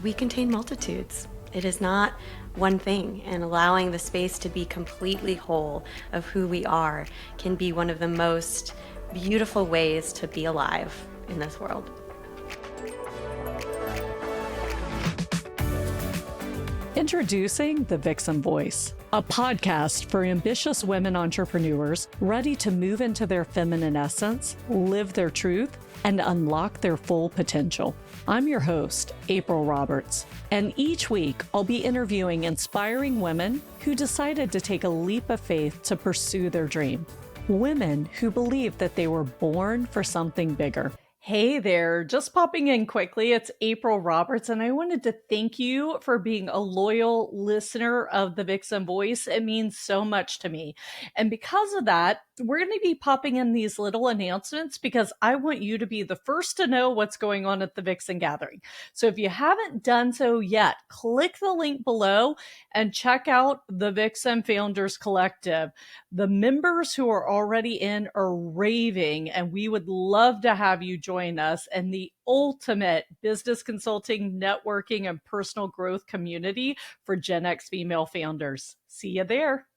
we contain multitudes. It is not one thing, and allowing the space to be completely whole of who we are can be one of the most beautiful ways to be alive in this world. Introducing The Vixen Voice, a podcast for ambitious women entrepreneurs ready to move into their feminine essence, live their truth, and unlock their full potential. I'm your host, April Roberts, and each week I'll be interviewing inspiring women who decided to take a leap of faith to pursue their dream. Women who believe that they were born for something bigger. Hey there, just popping in quickly. It's April Roberts, and I wanted to thank you for being a loyal listener of the Vixen Voice. It means so much to me. And because of that, we're going to be popping in these little announcements because I want you to be the first to know what's going on at the Vixen Gathering. So if you haven't done so yet, click the link below and check out the Vixen Founders Collective. The members who are already in are raving, and we would love to have you join us in the ultimate business consulting, networking, and personal growth community for Gen X female founders. See you there.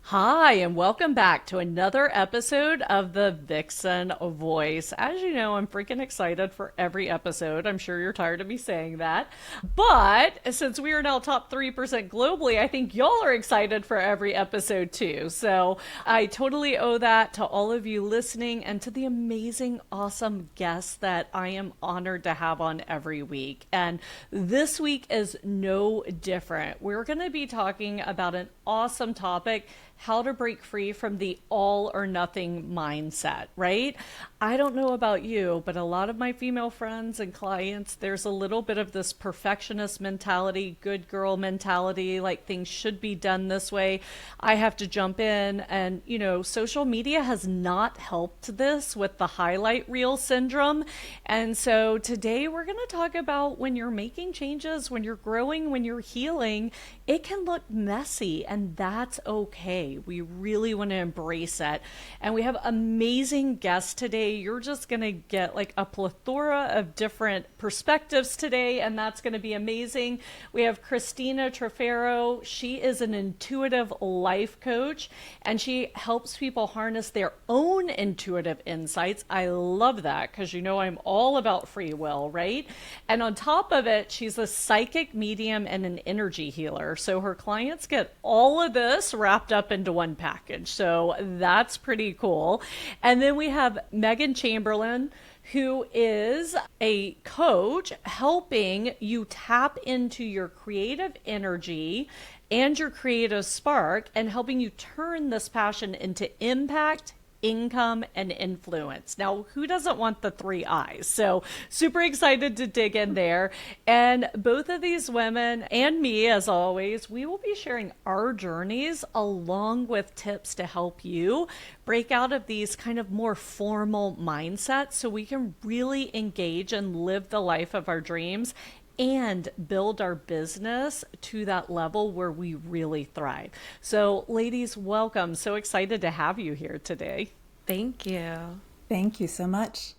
Hi, and welcome back to another episode of the Vixen Voice. As you know, I'm freaking excited for every episode. I'm sure you're tired of me saying that. But since we are now top 3% globally, I think y'all are excited for every episode too. So I totally owe that to all of you listening and to the amazing, awesome guests that I am honored to have on every week. And this week is no different. We're going to be talking about an awesome topic: how to break free from the all or nothing mindset, right? I don't know about you, but a lot of my female friends and clients, there's a little bit of this perfectionist mentality, good girl mentality, like things should be done this way. I have to jump in, and social media has not helped this with the highlight reel syndrome. And so today we're going to talk about when you're making changes, when you're growing, when you're healing, it can look messy, and that's okay. We really want to embrace it. And we have amazing guests today. You're just going to get like a plethora of different perspectives today, and that's going to be amazing. We have Christina Trifero. She is an intuitive life coach, and she helps people harness their own intuitive insights. I love that because I'm all about free will, right? And on top of it, she's a psychic medium and an energy healer. So her clients get all of this wrapped up into one package. So that's pretty cool. And then we have Megan Chamberlin, who is a coach helping you tap into your creative energy and your creative spark and helping you turn this passion into impact, income, and influence. Now, who doesn't want the 3 I's? So super excited to dig in there. And both of these women and me, as always, we will be sharing our journeys along with tips to help you break out of these kind of more formal mindsets so we can really engage and live the life of our dreams and build our business to that level where we really thrive. So ladies, welcome. So excited to have you here today. Thank you. Thank you so much.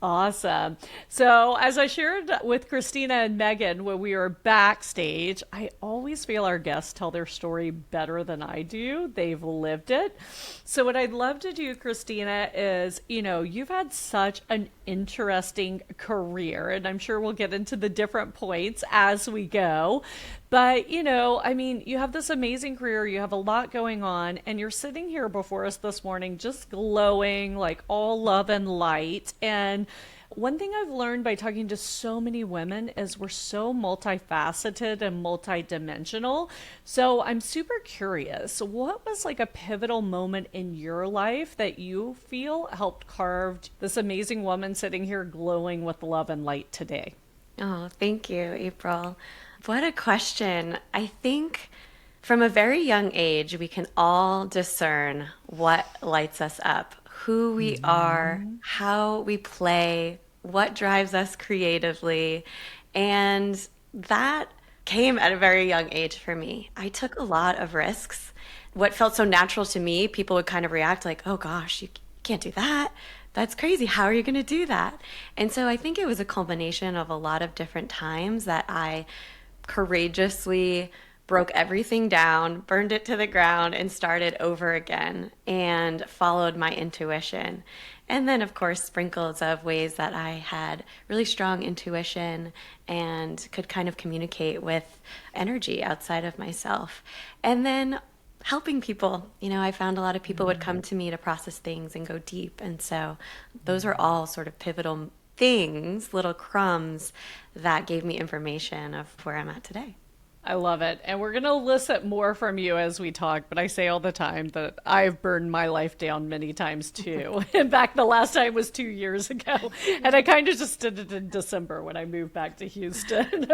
Awesome. So as I shared with Christina and Megan when we were backstage, I always feel our guests tell their story better than I do. They've lived it. So what I'd love to do, Christina, is, you've had such an interesting career, and I'm sure we'll get into the different points as we go. But, you have this amazing career, you have a lot going on, and you're sitting here before us this morning just glowing, like all love and light. And one thing I've learned by talking to so many women is we're so multifaceted and multidimensional. So I'm super curious, what was like a pivotal moment in your life that you feel helped carve this amazing woman sitting here glowing with love and light today? Oh, thank you, April. What a question. I think from a very young age, we can all discern what lights us up, who we are, how we play, what drives us creatively. And that came at a very young age for me. I took a lot of risks. What felt so natural to me, people would kind of react like, oh gosh, you can't do that. That's crazy. How are you going to do that? And so I think it was a culmination of a lot of different times that I courageously broke everything down, burned it to the ground, and started over again and followed my intuition. And then, of course, sprinkles of ways that I had really strong intuition and could kind of communicate with energy outside of myself. And then helping people. I found a lot of people would come to me to process things and go deep. And so those are all sort of pivotal things, little crumbs that gave me information of where I'm at today. I love it. And we're going to elicit more from you as we talk. But I say all the time that I've burned my life down many times too. In fact, the last time was 2 years ago. And I kind of just did it in December when I moved back to Houston.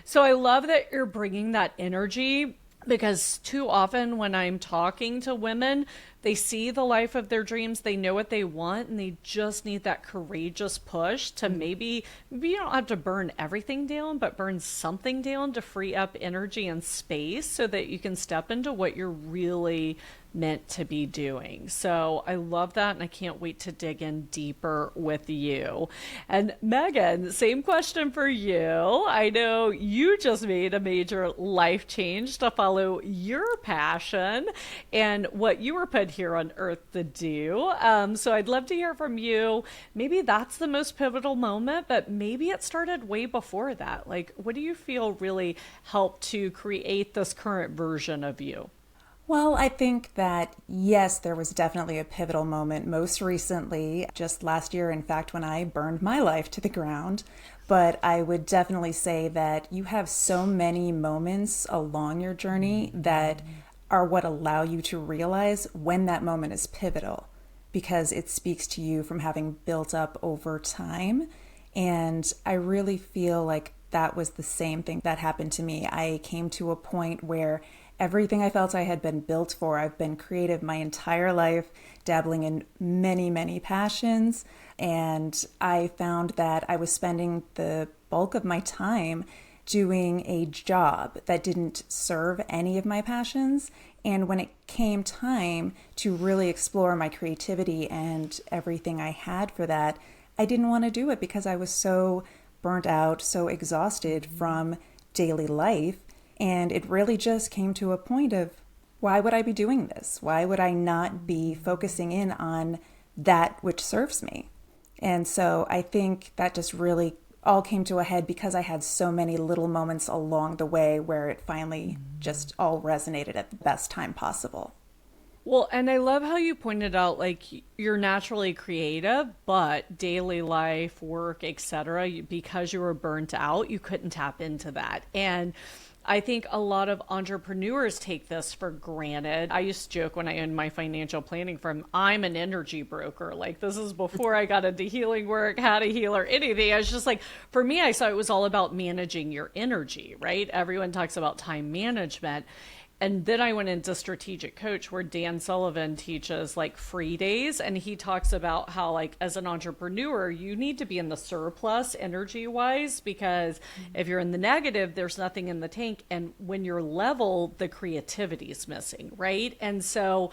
So I love that you're bringing that energy, because too often when I'm talking to women, they see the life of their dreams, they know what they want, and they just need that courageous push to maybe you don't have to burn everything down, but burn something down to free up energy and space so that you can step into what you're really meant to be doing. So I love that, and I can't wait to dig in deeper with you. And Megan, same question for you. I know you just made a major life change to follow your passion and what you were put here on earth to do. So I'd love to hear from you. Maybe that's the most pivotal moment, but maybe it started way before that. Like, what do you feel really helped to create this current version of you? Well, I think that yes, there was definitely a pivotal moment most recently, just last year, in fact, when I burned my life to the ground. But I would definitely say that you have so many moments along your journey that are what allow you to realize when that moment is pivotal, because it speaks to you from having built up over time. And I really feel like that was the same thing that happened to me. I came to a point where everything I felt I had been built for. I've been creative my entire life, dabbling in many, many passions. And I found that I was spending the bulk of my time doing a job that didn't serve any of my passions. And when it came time to really explore my creativity and everything I had for that, I didn't want to do it because I was so burnt out, so exhausted from daily life. And it really just came to a point of, why would I be doing this? Why would I not be focusing in on that which serves me? And so I think that just really all came to a head because I had so many little moments along the way where it finally just all resonated at the best time possible. Well, and I love how you pointed out, like, you're naturally creative, but daily life, work, etc., because you were burnt out, you couldn't tap into that. And I think a lot of entrepreneurs take this for granted. I used to joke when I owned my financial planning firm, I'm an energy broker. Like, this is before I got into healing work, how to heal, or anything. I was just like, for me, I saw it was all about managing your energy, right? Everyone talks about time management. And then I went into strategic coach, where Dan Sullivan teaches like free days. And he talks about how, like, as an entrepreneur, you need to be in the surplus energy wise, because if you're in the negative, there's nothing in the tank. And when you're level, the creativity is missing, right? And so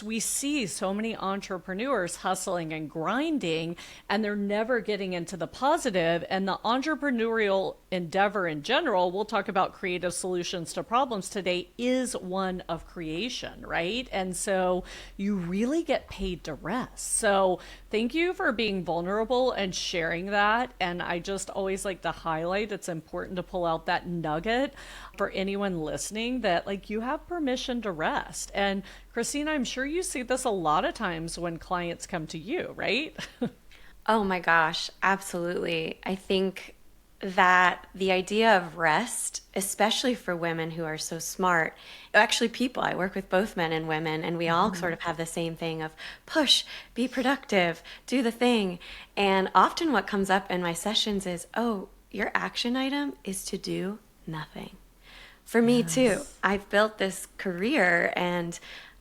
we see so many entrepreneurs hustling and grinding, and they're never getting into the positive. And the entrepreneurial endeavor in general, we'll talk about creative solutions to problems today, is one of creation, right? And so you really get paid to rest. So thank you for being vulnerable and sharing that. And I just always like to highlight, it's important to pull out that nugget for anyone listening, that like, you have permission to rest. And Christina, I'm sure you see this a lot of times when clients come to you, right? Oh my gosh, absolutely. I think that the idea of rest, especially for women who are so smart, actually people, I work with both men and women, and we all sort of have the same thing of push, be productive, do the thing. And often what comes up in my sessions is, oh, your action item is to do nothing. For me too, I've built this career, and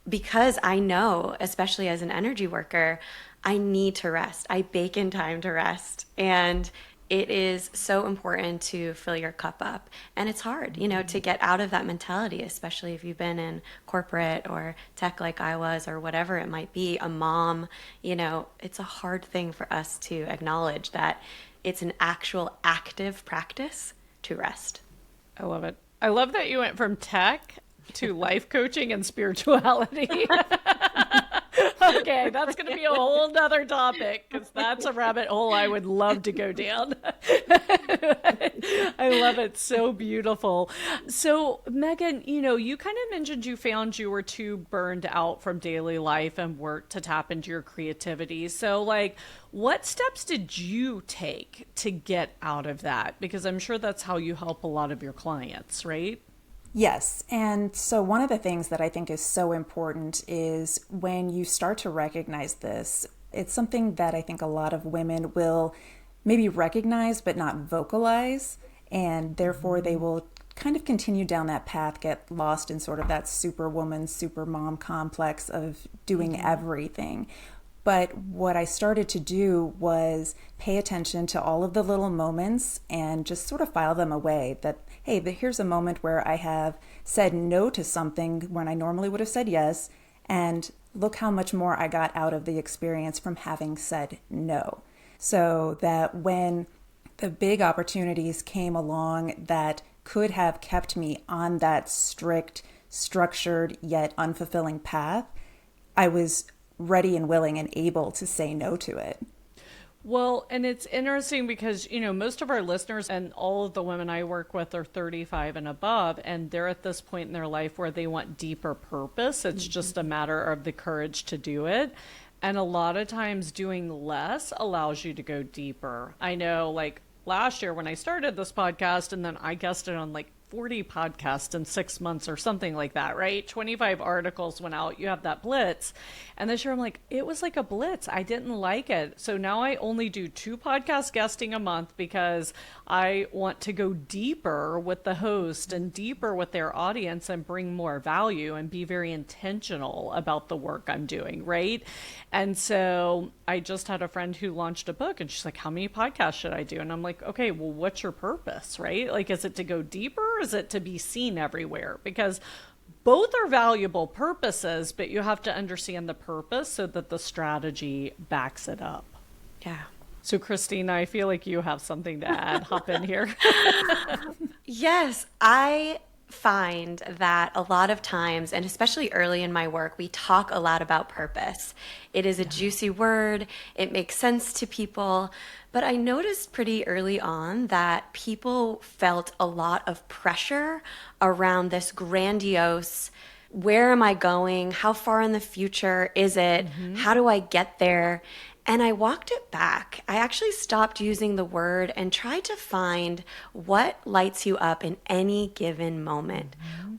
because I know, especially as an energy worker, I need to rest. I bake in time to rest. And it is so important to fill your cup up. And it's hard, you know, to get out of that mentality, especially if you've been in corporate or tech like I was, or whatever it might be, a mom, you know, it's a hard thing for us to acknowledge that it's an actual active practice to rest. I love it. I love that you went from tech to life coaching and spirituality. Okay, that's going to be a whole nother topic because that's a rabbit hole I would love to go down. I love it. So beautiful. So, Megan, you know, you kind of mentioned you found you were too burned out from daily life and work to tap into your creativity. So, like, what steps did you take to get out of that? Because I'm sure that's how you help a lot of your clients, right? Yes. And so one of the things that I think is so important is when you start to recognize this, it's something that I think a lot of women will maybe recognize but not vocalize. And therefore they will kind of continue down that path, get lost in sort of that superwoman, supermom complex of doing everything. But what I started to do was pay attention to all of the little moments and just sort of file them away. That, hey, here's a moment where I have said no to something when I normally would have said yes. And look how much more I got out of the experience from having said no. So that when the big opportunities came along that could have kept me on that strict, structured, yet unfulfilling path, I was ready and willing and able to say no to it. Well, and it's interesting because, you know, most of our listeners and all of the women I work with are 35 and above, and they're at this point in their life where they want deeper purpose. It's just a matter of the courage to do it. And a lot of times doing less allows you to go deeper. I know, like last year when I started this podcast, and then I guested on like 40 podcasts in 6 months or something like that, right? 25 articles went out. You have that blitz. And this year I'm like, it was like a blitz. I didn't like it. So now I only do 2 podcast guesting a month because I want to go deeper with the host and deeper with their audience and bring more value and be very intentional about the work I'm doing, right? And so I just had a friend who launched a book and she's like, how many podcasts should I do? And I'm like, okay, well, what's your purpose, right? Like, is it to go deeper? Is it to be seen everywhere? Because both are valuable purposes, but you have to understand the purpose so that the strategy backs it up. Yeah. So, Christina, I feel like you have something to add. Hop in here. Yes, I find that a lot of times, and especially early in my work, we talk a lot about purpose. It is a juicy word, it makes sense to people, but I noticed pretty early on that people felt a lot of pressure around this grandiose, where am I going? How far in the future is it? How do I get there? And I walked it back. I actually stopped using the word and tried to find what lights you up in any given moment.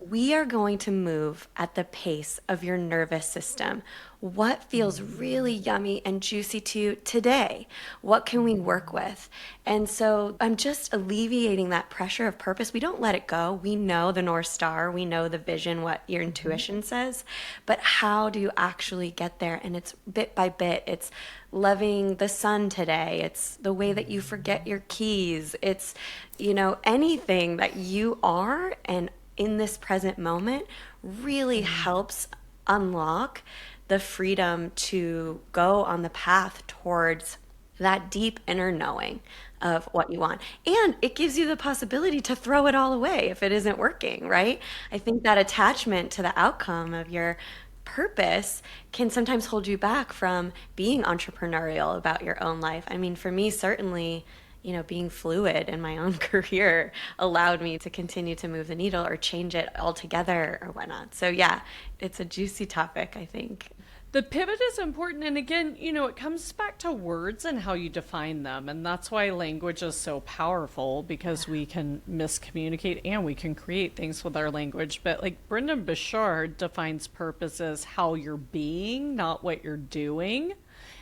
We are going to move at the pace of your nervous system. What feels really yummy and juicy to you today? What can we work with? And so I'm just alleviating that pressure of purpose. We don't let it go. We know the North Star. We know the vision, what your intuition says. But how do you actually get there? And it's bit by bit. It's loving the sun today. It's the way that you forget your keys. It's, you know, anything that you are and in this present moment really helps unlock the freedom to go on the path towards that deep inner knowing of what you want. And it gives you the possibility to throw it all away if it isn't working, right? I think that attachment to the outcome of your purpose can sometimes hold you back from being entrepreneurial about your own life. I mean, for me, certainly, you know, being fluid in my own career allowed me to continue to move the needle or change it altogether or whatnot. So yeah, it's a juicy topic, I think. The pivot is important. And again, you know, it comes back to words and how you define them. And that's why language is so powerful, because we can miscommunicate and we can create things with our language. But like Brendan Bouchard defines purpose as how you're being, not what you're doing.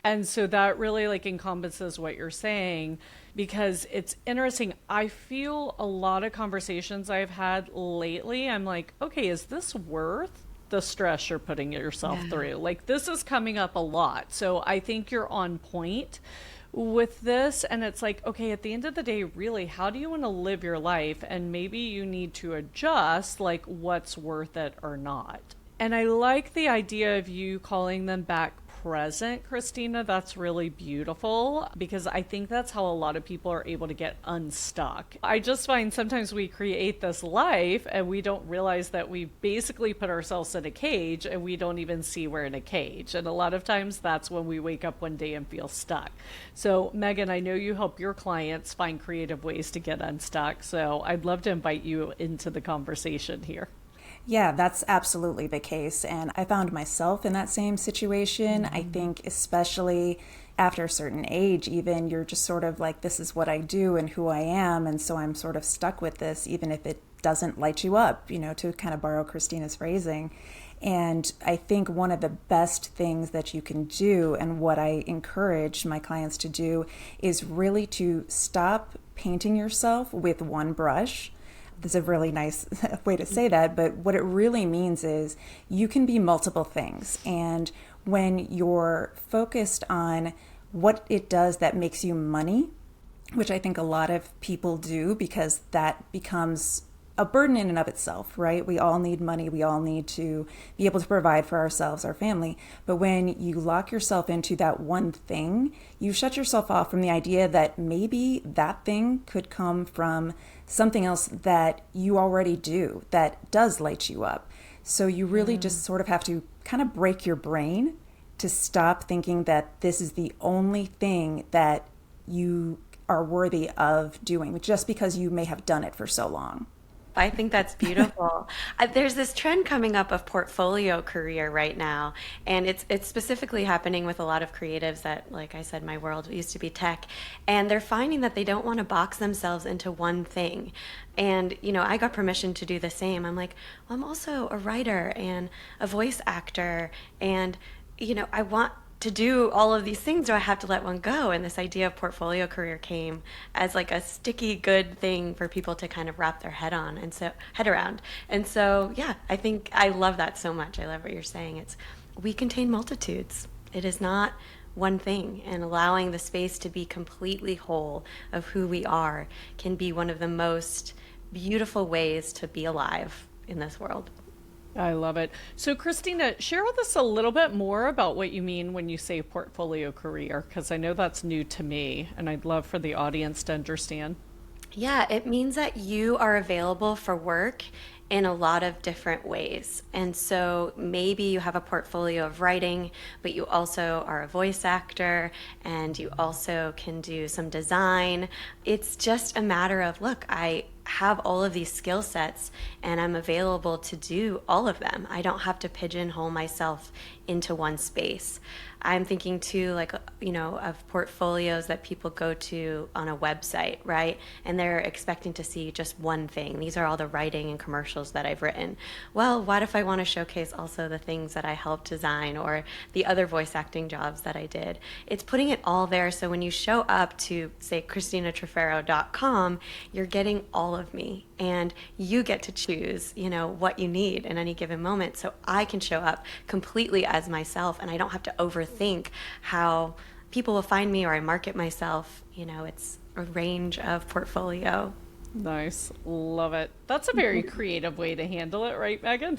And so that really like encompasses what you're saying, because it's interesting. I feel a lot of conversations I've had lately, I'm like, okay, is this worth the stress you're putting yourself through? Like, this is coming up a lot. So I think you're on point with this, and it's like, okay, at the end of the day, really, how do you want to live your life? And maybe you need to adjust, like, what's worth it or not. And I like the idea of you calling them back present, Christina. That's really beautiful because I think that's how a lot of people are able to get unstuck. I just find sometimes we create this life and we don't realize that we basically put ourselves in a cage and we don't even see we're in a cage. And a lot of times that's when we wake up one day and feel stuck. So, Megan, I know you help your clients find creative ways to get unstuck. So I'd love to invite you into the conversation here. Yeah, that's absolutely the case. And I found myself in that same situation. I think, especially after a certain age, even you're just sort of like, this is what I do and who I am. And so I'm sort of stuck with this, even if it doesn't light you up, to kind of borrow Christina's phrasing. And I think one of the best things that you can do, and what I encourage my clients to do, is really to stop painting yourself with one brush. This is a really nice way to say that, but what it really means is you can be multiple things. And when you're focused on what it does that makes you money, which I think a lot of people do because that becomes a burden in and of itself, right? We all need money. We all need to be able to provide for ourselves, our family. But when you lock yourself into that one thing, you shut yourself off from the idea that maybe that thing could come from something else that you already do that does light you up. So you really just sort of have to kind of break your brain to stop thinking that this is the only thing that you are worthy of doing just because you may have done it for so long. I think that's beautiful. There's this trend coming up of portfolio career right now, and it's specifically happening with a lot of creatives that, like I said, my world used to be tech, and they're finding that they don't want to box themselves into one thing. And, I got permission to do the same. I'm like, well, I'm also a writer and a voice actor, and, I want to do all of these things. Do I have to let one go? And this idea of portfolio career came as like a sticky good thing for people to kind of wrap their head around. And so, yeah, I think I love that so much. I love what you're saying. We contain multitudes. It is not one thing, and allowing the space to be completely whole of who we are can be one of the most beautiful ways to be alive in this world. I love it. So, Christina, share with us a little bit more about what you mean when you say portfolio career, because I know that's new to me, and I'd love for the audience to understand. Yeah, it means that you are available for work in a lot of different ways. And so maybe you have a portfolio of writing, but you also are a voice actor and you also can do some design. It's just a matter of, look, I have all of these skill sets and I'm available to do all of them. I don't have to pigeonhole myself into one space. I'm thinking too, like, of portfolios that people go to on a website, right? And they're expecting to see just one thing. These are all the writing and commercials that I've written. Well, what if I want to showcase also the things that I helped design or the other voice acting jobs that I did? It's putting it all there. So when you show up to, say, ChristinaTrifero.com, you're getting all of me. And you get to choose, what you need in any given moment. So I can show up completely as myself and I don't have to overthink how people will find me or I market myself. It's a range of portfolio. Nice. Love it. That's a very creative way to handle it, right, Megan?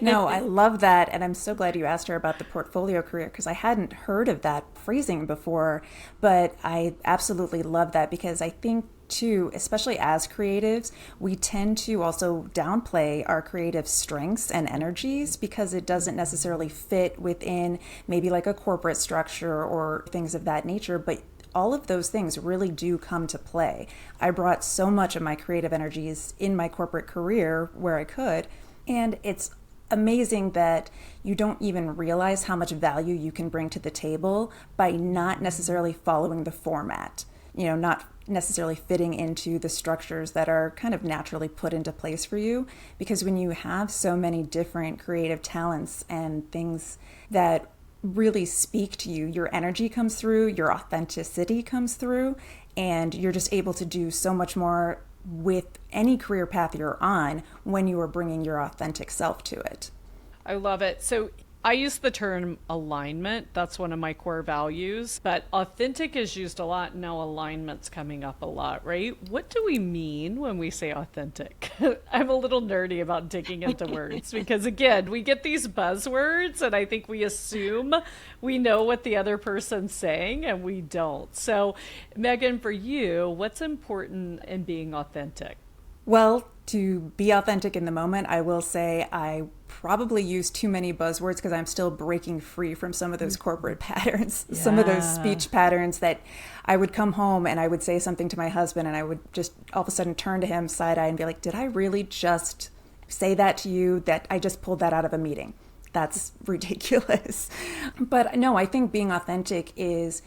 No, I love that. And I'm so glad you asked her about the portfolio career because I hadn't heard of that phrasing before. But I absolutely love that because I think, too, especially as creatives, we tend to also downplay our creative strengths and energies because it doesn't necessarily fit within maybe like a corporate structure or things of that nature. But all of those things really do come to play. I brought so much of my creative energies in my corporate career where I could, and it's amazing that you don't even realize how much value you can bring to the table by not necessarily following the format, not necessarily fitting into the structures that are kind of naturally put into place for you. Because when you have so many different creative talents and things that really speak to you, your energy comes through, your authenticity comes through, and you're just able to do so much more with any career path you're on when you are bringing your authentic self to it. I love it. So I use the term alignment. That's one of my core values. But authentic is used a lot. Now alignment's coming up a lot, right? What do we mean when we say authentic? I'm a little nerdy about digging into words because, again, we get these buzzwords and I think we assume we know what the other person's saying and we don't. So, Megan, for you, what's important in being authentic? Well, to be authentic in the moment, I will say I probably use too many buzzwords because I'm still breaking free from some of those corporate patterns, some of those Yeah. speech patterns that I would come home and I would say something to my husband and I would just all of a sudden turn to him side eye and be like, did I really just say that to you? That I just pulled that out of a meeting. That's ridiculous. But no, I think being authentic is,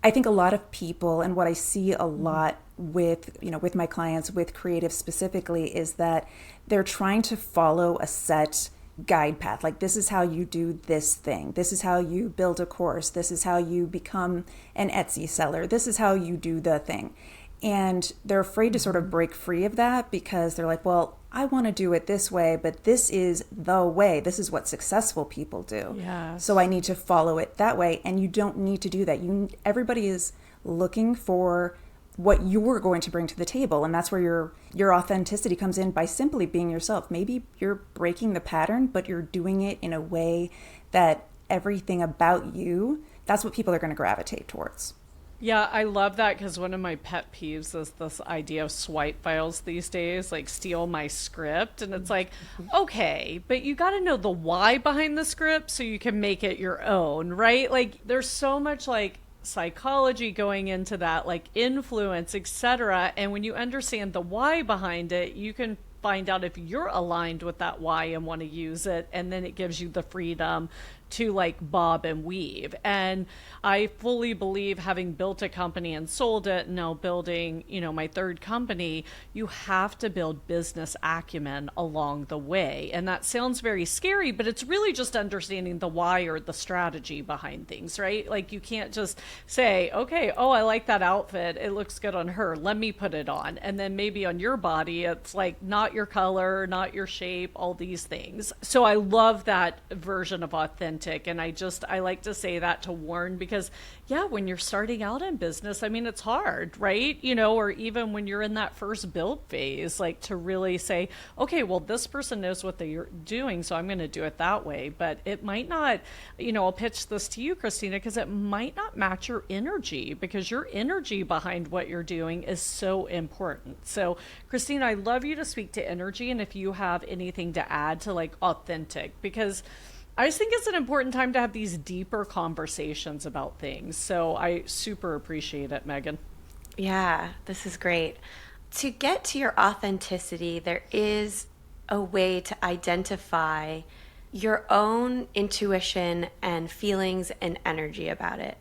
I think a lot of people, and what I see a lot with, with my clients, with creatives specifically, is that they're trying to follow a set guide path. Like, this is how you do this thing. This is how you build a course. This is how you become an Etsy seller. This is how you do the thing. And they're afraid to sort of break free of that because they're like, well, I want to do it this way, but this is the way. This is what successful people do. Yes. So I need to follow it that way. And you don't need to do that. Everybody is looking for what you're going to bring to the table. And that's where your authenticity comes in, by simply being yourself. Maybe you're breaking the pattern, but you're doing it in a way that everything about you, that's what people are going to gravitate towards. Yeah, I love that because one of my pet peeves is this idea of swipe files these days, like steal my script. And it's like, okay, but you got to know the why behind the script so you can make it your own, right? Like, there's so much like psychology going into that, like influence, etc. And when you understand the why behind it, you can find out if you're aligned with that why and want to use it, and then it gives you the freedom to like bob and weave. And I fully believe, having built a company and sold it, now building, my third company, you have to build business acumen along the way. And that sounds very scary, but it's really just understanding the why or the strategy behind things, right? Like, you can't just say, okay, oh, I like that outfit, it looks good on her, let me put it on. And then maybe on your body, it's like not your color, not your shape, all these things. So I love that version of authentic. And I like to say that to warn, because yeah, when you're starting out in business, I mean, it's hard, right? Or even when you're in that first build phase, like, to really say, okay, well, this person knows what they're doing, so I'm going to do it that way. But it might not, I'll pitch this to you, Christina, because it might not match your energy, because your energy behind what you're doing is so important. So, Christina, I love you to speak to energy, and if you have anything to add to like authentic, because I just think it's an important time to have these deeper conversations about things. So I super appreciate it, Megan. Yeah, this is great. To get to your authenticity, there is a way to identify your own intuition and feelings and energy about it.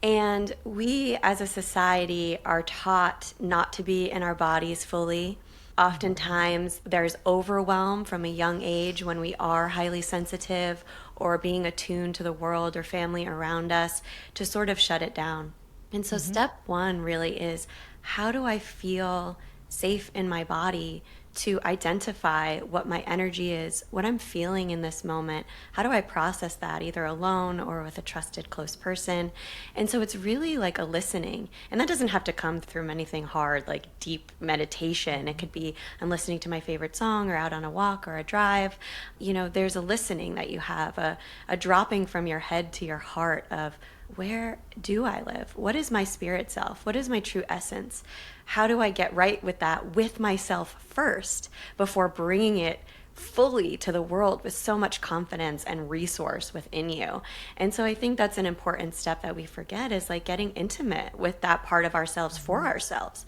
And we as a society are taught not to be in our bodies fully. Oftentimes, there's overwhelm from a young age when we are highly sensitive or being attuned to the world or family around us, to sort of shut it down. And so, step one really is, how do I feel safe in my body to identify what my energy is, what I'm feeling in this moment? How do I process that, either alone or with a trusted close person? And so it's really like a listening. And that doesn't have to come through anything hard, like deep meditation. It could be, I'm listening to my favorite song, or out on a walk or a drive. There's a listening that you have, a dropping from your head to your heart of, where do I live? What is my spirit self? What is my true essence? How do I get right with that, with myself first, before bringing it fully to the world with so much confidence and resource within you? And so I think that's an important step that we forget, is like getting intimate with that part of ourselves for ourselves.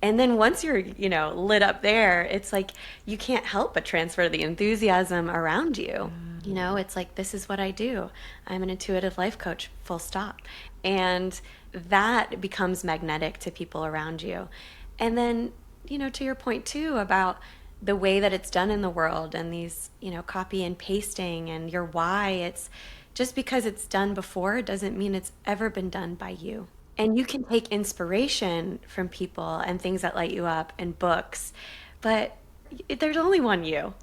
And then once you're, lit up there, it's like you can't help but transfer the enthusiasm around you. It's like, this is what I do. I'm an intuitive life coach, full stop. And that becomes magnetic to people around you. And then, to your point too about the way that it's done in the world, and these, copy and pasting, and your why, it's just because it's done before doesn't mean it's ever been done by you. And you can take inspiration from people and things that light you up and books, but there's only one you.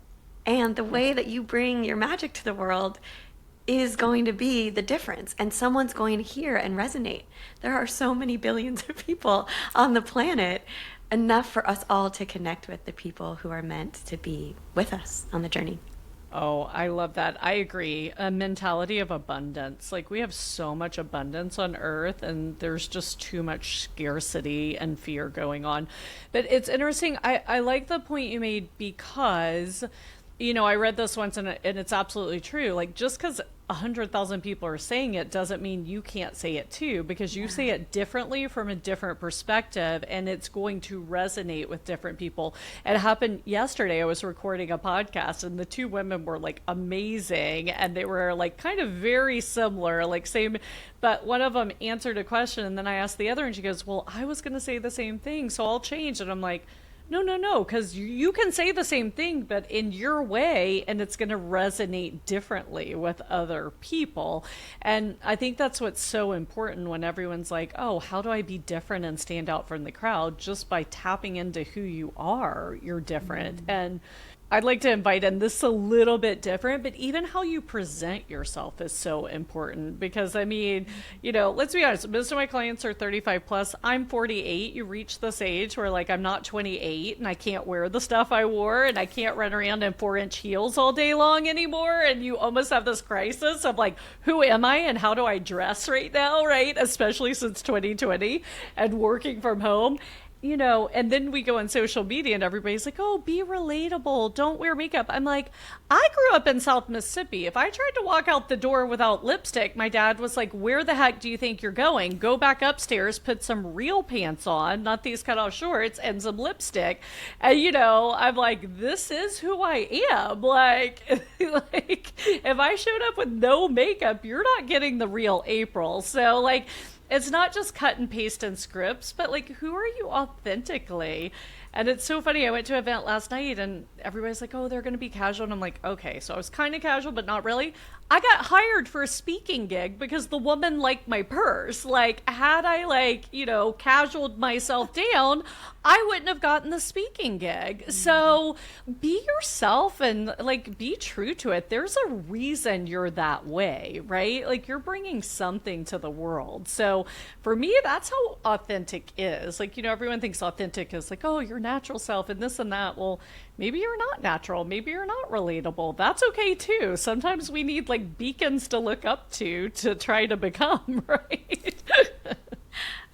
And the way that you bring your magic to the world is going to be the difference, and someone's going to hear and resonate. There are so many billions of people on the planet, enough for us all to connect with the people who are meant to be with us on the journey. Oh, I love that. I agree. A mentality of abundance. Like, we have so much abundance on earth, and there's just too much scarcity and fear going on. But it's interesting. I like the point you made because, I read this once, and it's absolutely true. Like, just because 100,000 people are saying it doesn't mean you can't say it too, because you say it differently from a different perspective, and it's going to resonate with different people. It happened yesterday. I was recording a podcast, and the two women were like amazing, and they were like kind of very similar, like same, but one of them answered a question, and then I asked the other, and she goes, well, I was going to say the same thing, so I'll change. And I'm like, no, because you can say the same thing, but in your way, and it's going to resonate differently with other people. And I think that's what's so important when everyone's like, oh, how do I be different and stand out from the crowd? Just by tapping into who you are, you're different. And I'd like to invite in this a little bit different, but even how you present yourself is so important because let's be honest, most of my clients are 35 plus. I'm 48. You reach this age where like I'm not 28 and I can't wear the stuff I wore and I can't run around in 4-inch heels all day long anymore. And you almost have this crisis of like, who am I and how do I dress right now, right? Especially since 2020 and working from home. And then we go on social media and everybody's like, oh, be relatable. Don't wear makeup. I'm like, I grew up in South Mississippi. If I tried to walk out the door without lipstick, my dad was like, where the heck do you think you're going? Go back upstairs, put some real pants on, not these cut off shorts, and some lipstick. And, I'm like, this is who I am. Like, if I showed up with no makeup, you're not getting the real April. So like, it's not just cut and paste in scripts, but like, who are you authentically? And it's so funny. I went to an event last night and everybody's like, oh, they're going to be casual. And I'm like, okay, so I was kind of casual, but not really. I got hired for a speaking gig because the woman liked my purse. Like, had I casualed myself down, I wouldn't have gotten the speaking gig. So be yourself and like, be true to it. There's a reason you're that way, right? Like, you're bringing something to the world. So for me, that's how authentic is. Like, everyone thinks authentic is like, oh, your natural self and this and that. Well, maybe you're not natural. Maybe you're not relatable. That's okay too. Sometimes we need like beacons to look up to try to become, right?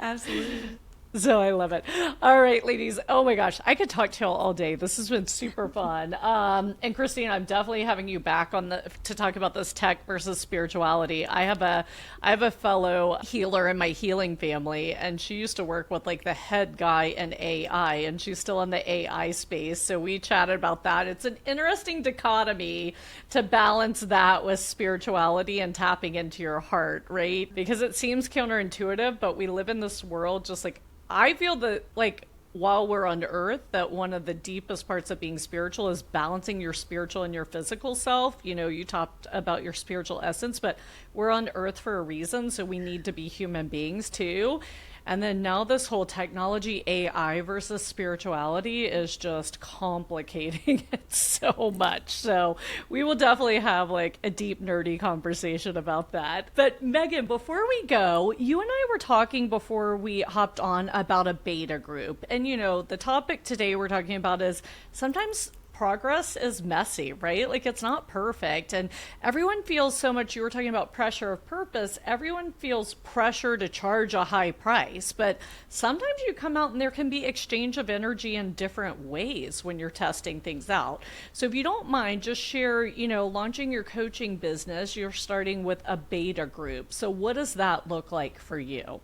Absolutely. So I love it. All right, ladies. Oh my gosh, I could talk to y'all all day. This has been super fun. And Christina, I'm definitely having you back to talk about this tech versus spirituality. I have a fellow healer in my healing family, and she used to work with like the head guy in AI, and she's still in the AI space. So we chatted about that. It's an interesting dichotomy to balance that with spirituality and tapping into your heart, right? Because it seems counterintuitive, but we live in this world just like I feel that, like, while we're on earth, that one of the deepest parts of being spiritual is balancing your spiritual and your physical self. You talked about your spiritual essence, but we're on earth for a reason, so we need to be human beings too. And then now this whole technology, AI versus spirituality is just complicating it so much. So we will definitely have like a deep nerdy conversation about that. But Megan, before we go, you and I were talking before we hopped on about a beta group. And the topic today we're talking about is sometimes progress is messy, right? Like, it's not perfect. And everyone feels so much, you were talking about pressure of purpose, everyone feels pressure to charge a high price. But sometimes you come out and there can be exchange of energy in different ways when you're testing things out. So if you don't mind, just share, launching your coaching business, you're starting with a beta group. So what does that look like for you?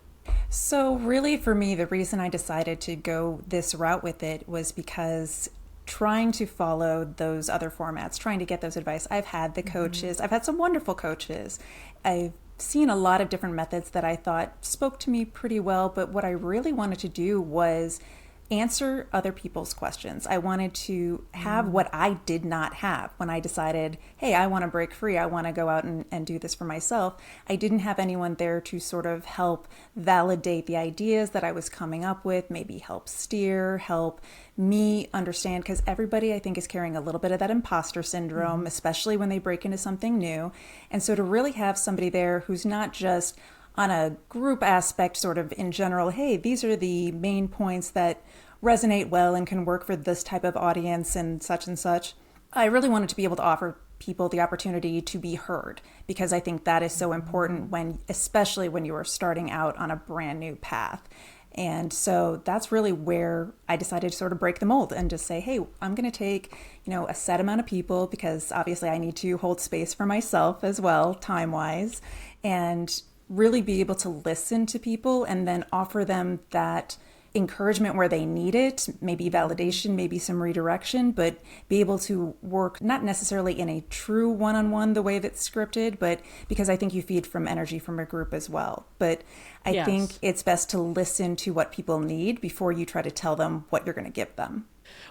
So really for me, the reason I decided to go this route with it was because trying to follow those other formats, trying to get those advice. I've had the coaches, I've had some wonderful coaches. I've seen a lot of different methods that I thought spoke to me pretty well, but what I really wanted to do was answer other people's questions. I wanted to have what I did not have when I decided, hey, I want to break free. I want to go out and do this for myself. I didn't have anyone there to sort of help validate the ideas that I was coming up with, maybe help steer, help me understand, because everybody I think is carrying a little bit of that imposter syndrome, especially when they break into something new. And so to really have somebody there who's not just on a group aspect, sort of in general, hey, these are the main points that resonate well and can work for this type of audience and such and such. I really wanted to be able to offer people the opportunity to be heard, because I think that is so important when, especially when you are starting out on a brand new path. And so that's really where I decided to sort of break the mold and just say, hey, I'm going to take, a set amount of people, because obviously I need to hold space for myself as well, time wise, and really be able to listen to people and then offer them that encouragement where they need it, maybe validation, maybe some redirection, but be able to work not necessarily in a true one-on-one the way that's scripted, but because I think you feed from energy from a group as well. But I think it's best to listen to what people need before you try to tell them what you're going to give them.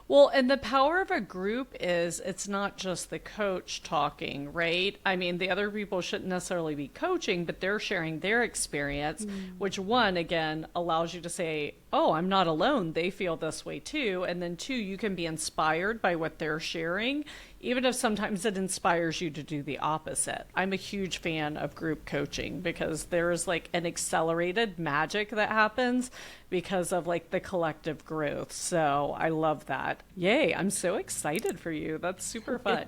Well, and the power of a group is it's not just the coach talking, right? I mean, the other people shouldn't necessarily be coaching, but they're sharing their experience, which one, again, allows you to say, oh, I'm not alone. They feel this way too. And then two, you can be inspired by what they're sharing, even if sometimes it inspires you to do the opposite. I'm a huge fan of group coaching because there's like an accelerated magic that happens because of like the collective growth. So I love that. Yay, I'm so excited for you. That's super fun.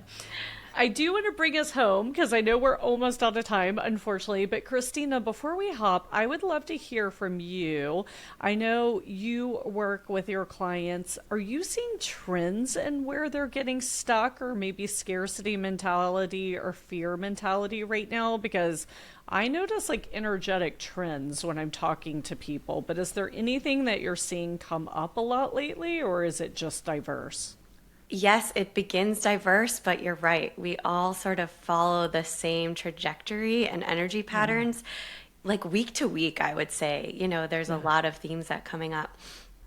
I do want to bring us home because I know we're almost out of time, unfortunately. But Christina, before we hop, I would love to hear from you. I know you work with your clients. Are you seeing trends in where they're getting stuck, or maybe scarcity mentality or fear mentality right now? Because I notice like energetic trends when I'm talking to people. But is there anything that you're seeing come up a lot lately, or is it just diverse? Yes, it begins diverse, but you're right. We all sort of follow the same trajectory and energy patterns, like week to week, I would say. There's a lot of themes that coming up.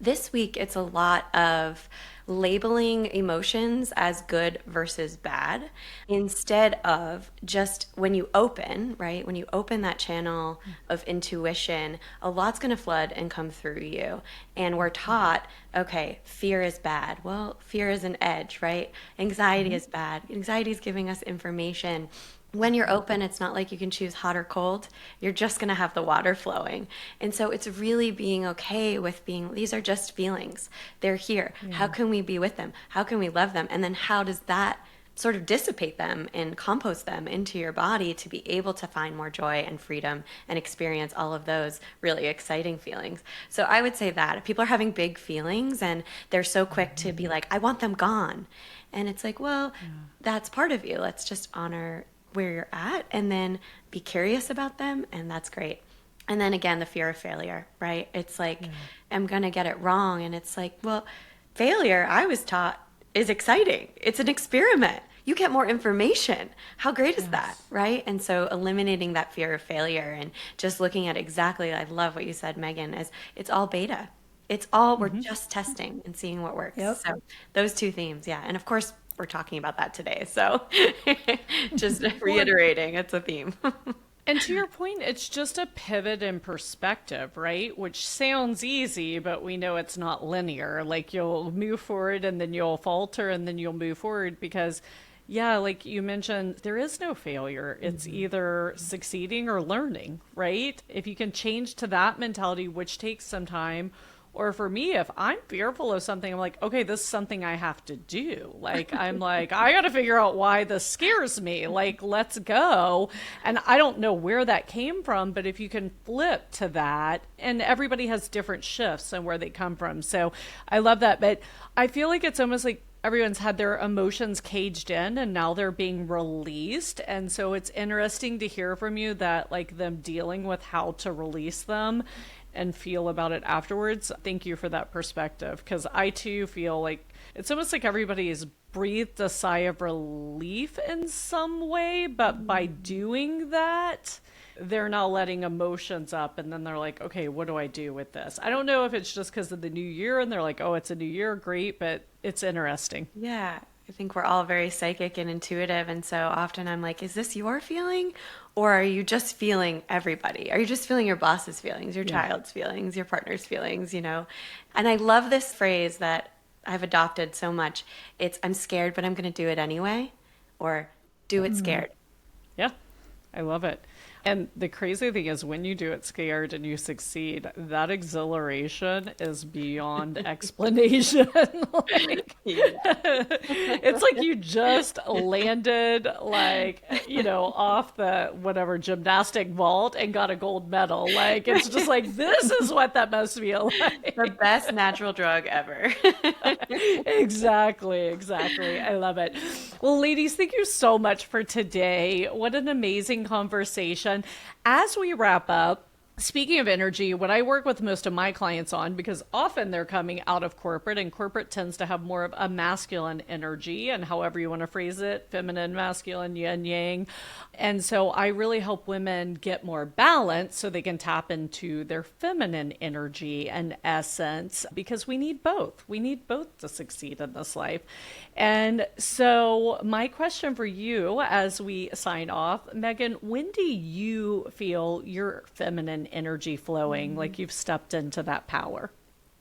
This week, it's a lot of labeling emotions as good versus bad instead of just when you open, right? When you open that channel of intuition, a lot's going to flood and come through you. And we're taught, okay, fear is bad. Well, fear is an edge, right? Anxiety is bad. Anxiety is giving us information. When you're open, it's not like you can choose hot or cold. You're just going to have the water flowing. And so it's really being okay with being, these are just feelings. They're here. How can we be with them? How can we love them? And then how does that sort of dissipate them and compost them into your body to be able to find more joy and freedom and experience all of those really exciting feelings? So I would say that if people are having big feelings and they're so quick to be like, I want them gone. And it's like, well, that's part of you. Let's just honor where you're at and then be curious about them, and that's great. And then again, the fear of failure, right? It's like, I'm gonna get it wrong. And it's like, well, failure, I was taught, is exciting. It's an experiment. You get more information. How great is that, right? And so eliminating that fear of failure and just looking at exactly, I love what you said, Megan, is it's all beta. It's all, we're just testing and seeing what works. So those two themes, and of course we're talking about that today. So just reiterating, it's a theme. And to your point, it's just a pivot in perspective, right? Which sounds easy, but we know it's not linear. Like you'll move forward and then you'll falter and then you'll move forward because, like you mentioned, there is no failure. It's either succeeding or learning, right? If you can change to that mentality, which takes some time. Or for me, if I'm fearful of something, I'm like, okay, this is something I have to do. Like, I'm like, I got to figure out why this scares me. Like, let's go. And I don't know where that came from, but if you can flip to that, and everybody has different shifts and where they come from. So I love that. But I feel like it's almost like everyone's had their emotions caged in and now they're being released. And so it's interesting to hear from you that like them dealing with how to release them and feel about it afterwards. Thank you for that perspective, because I too feel like it's almost like everybody has breathed a sigh of relief in some way, but by doing that, they're now letting emotions up and then they're like, okay, what do I do with this? I don't know if it's just because of the new year and they're like, oh, it's a new year, great, but it's interesting. Yeah, I think we're all very psychic and intuitive. And so often I'm like, is this your feeling? Or are you just feeling everybody? Are you just feeling your boss's feelings, your child's feelings, your partner's feelings, And I love this phrase that I've adopted so much. It's I'm scared, but I'm going to do it anyway, or do it scared. Yeah, I love it. And the crazy thing is, when you do it scared and you succeed, that exhilaration is beyond explanation. Like, Yeah. it's like you just landed, like, off the whatever gymnastic vault and got a gold medal. Like, it's just like, this is what that must feel The like. best natural drug ever. Exactly, exactly. I love it. Well, ladies, thank you so much for today. What an amazing conversation. As we wrap up, speaking of energy, what I work with most of my clients on, because often they're coming out of corporate, and corporate tends to have more of a masculine energy, and however you want to phrase it, feminine, masculine, yin, yang. And so I really help women get more balance so they can tap into their feminine energy and essence, because we need both. We need both to succeed in this life. And so my question for you as we sign off, Megan, when do you feel your feminine energy flowing, like you've stepped into that power?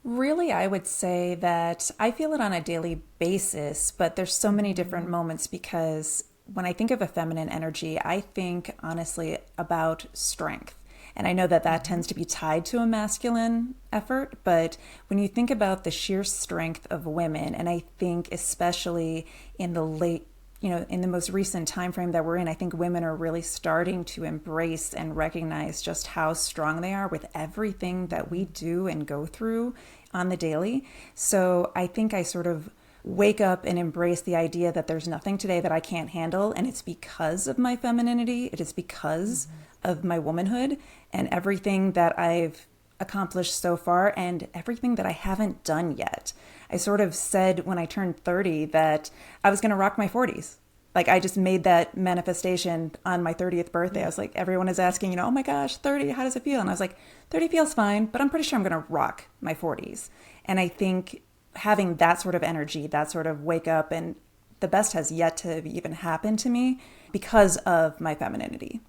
Really, I would say that I feel it on a daily basis, but there's so many different moments because when I think of a feminine energy, I think honestly about strength. And I know that that tends to be tied to a masculine effort, but when you think about the sheer strength of women, and I think especially in the late, in the most recent time frame that we're in, I think women are really starting to embrace and recognize just how strong they are with everything that we do and go through on the daily. So I think I sort of wake up and embrace the idea that there's nothing today that I can't handle, and it's because of my femininity. It is because of my womanhood and everything that I've accomplished so far and everything that I haven't done yet. I sort of said when I turned 30 that I was going to rock my 40s. Like I just made that manifestation on my 30th birthday. I was like, everyone is asking, oh my gosh, 30, how does it feel? And I was like, 30 feels fine, but I'm pretty sure I'm going to rock my 40s. And I think having that sort of energy, that sort of wake up, and the best has yet to even happen to me because of my femininity.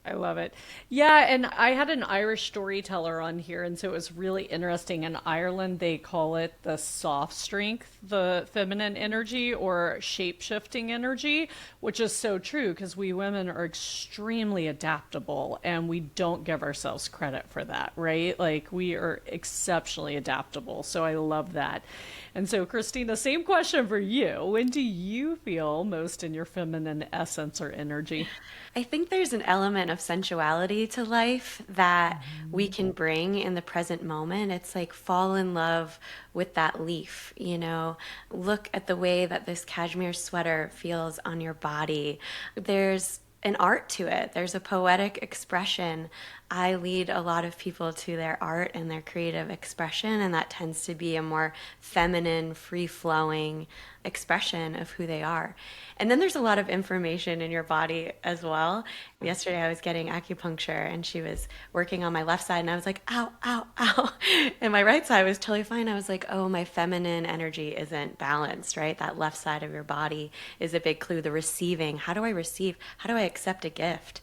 I love it. Yeah, and I had an Irish storyteller on here, and so it was really interesting. In Ireland, they call it the soft strength, the feminine energy, or shape-shifting energy, which is so true because we women are extremely adaptable, and we don't give ourselves credit for that, right? Like, we are exceptionally adaptable, so I love that. And so, Christina, same question for you. When do you feel most in your feminine essence or energy? I think there's an element of sensuality to life that we can bring in the present moment. It's like fall in love with that leaf, look at the way that this cashmere sweater feels on your body. There's an art to it. There's a poetic expression. I lead a lot of people to their art and their creative expression, and that tends to be a more feminine, free-flowing expression of who they are. And then there's a lot of information in your body as well. Yesterday I was getting acupuncture and she was working on my left side and I was like, ow, ow, ow. And my right side was totally fine. I was like, oh, my feminine energy isn't balanced, right? That left side of your body is a big clue. The receiving, how do I receive? How do I accept a gift?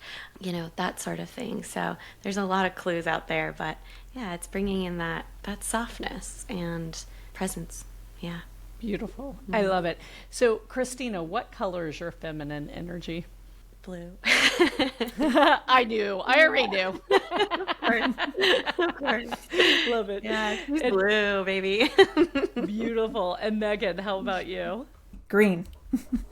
That sort of thing. So there's a lot of clues out there, but yeah, it's bringing in that softness and presence. Yeah. Beautiful. I love it. So, Christina, what color is your feminine energy? Blue. I knew. I already knew. Of course. Of course. Love it. Yeah, she's blue, baby. Beautiful. And Megan, how about you? Green.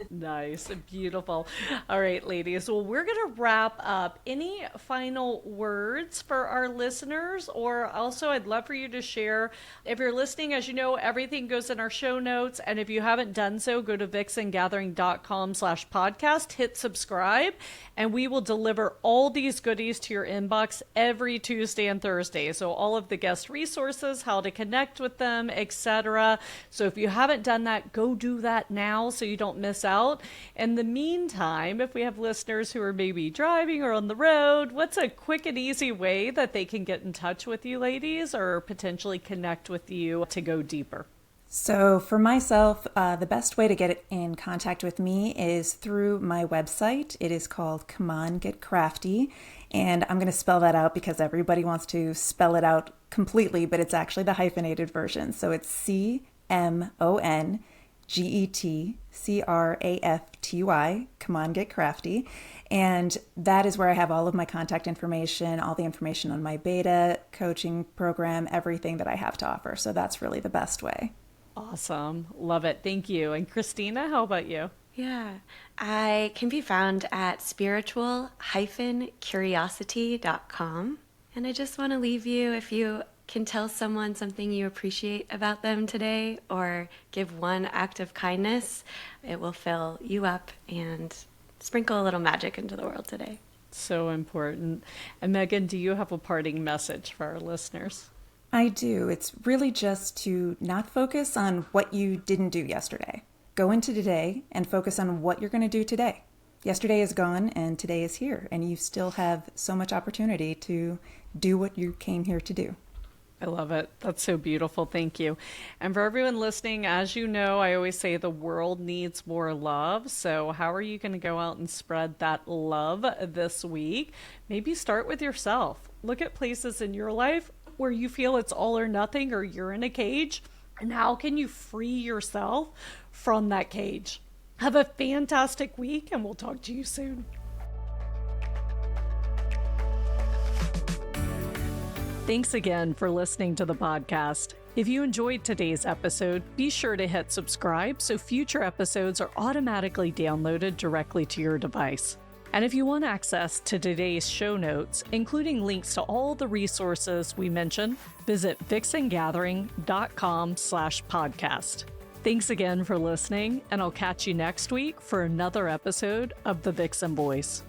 Nice. Beautiful. All right, ladies. Well, we're going to wrap up. Any final words for our listeners? Or also, I'd love for you to share. If you're listening, as you know, everything goes in our show notes. And if you haven't done so, go to vixengathering.com/podcast, hit subscribe, and we will deliver all these goodies to your inbox every Tuesday and Thursday. So all of the guest resources, how to connect with them, etc. So if you haven't done that, go do that now so you don't miss out. In the meantime, if we have listeners who are maybe driving or on the road, what's a quick and easy way that they can get in touch with you, ladies, or potentially connect with you to go deeper? So for myself, the best way to get in contact with me is through my website. It is called Come On, Get Crafty. And I'm going to spell that out because everybody wants to spell it out completely, but it's actually the hyphenated version. So it's COME COMONGETCRAFTY. Come on, get crafty. And that is where I have all of my contact information, all the information on my beta coaching program, everything that I have to offer. So that's really the best way. Awesome. Love it. Thank you. And Christina, how about you? Yeah, I can be found at spiritual-curiosity.com. And I just want to leave you, if you can tell someone something you appreciate about them today or give one act of kindness, it will fill you up and sprinkle a little magic into the world today. So important. And Megan, do you have a parting message for our listeners? I do. It's really just to not focus on what you didn't do yesterday. Go into today and focus on what you're going to do today. Yesterday is gone and today is here, and you still have so much opportunity to do what you came here to do. I love it. That's so beautiful. Thank you. And for everyone listening, as you know, I always say the world needs more love. So how are you going to go out and spread that love this week? Maybe start with yourself. Look at places in your life where you feel it's all or nothing or you're in a cage. And how can you free yourself from that cage? Have a fantastic week, and we'll talk to you soon. Thanks again for listening to the podcast. If you enjoyed today's episode, be sure to hit subscribe so future episodes are automatically downloaded directly to your device. And if you want access to today's show notes, including links to all the resources we mentioned, visit vixengathering.com/podcast. Thanks again for listening, and I'll catch you next week for another episode of The Vixen Voice.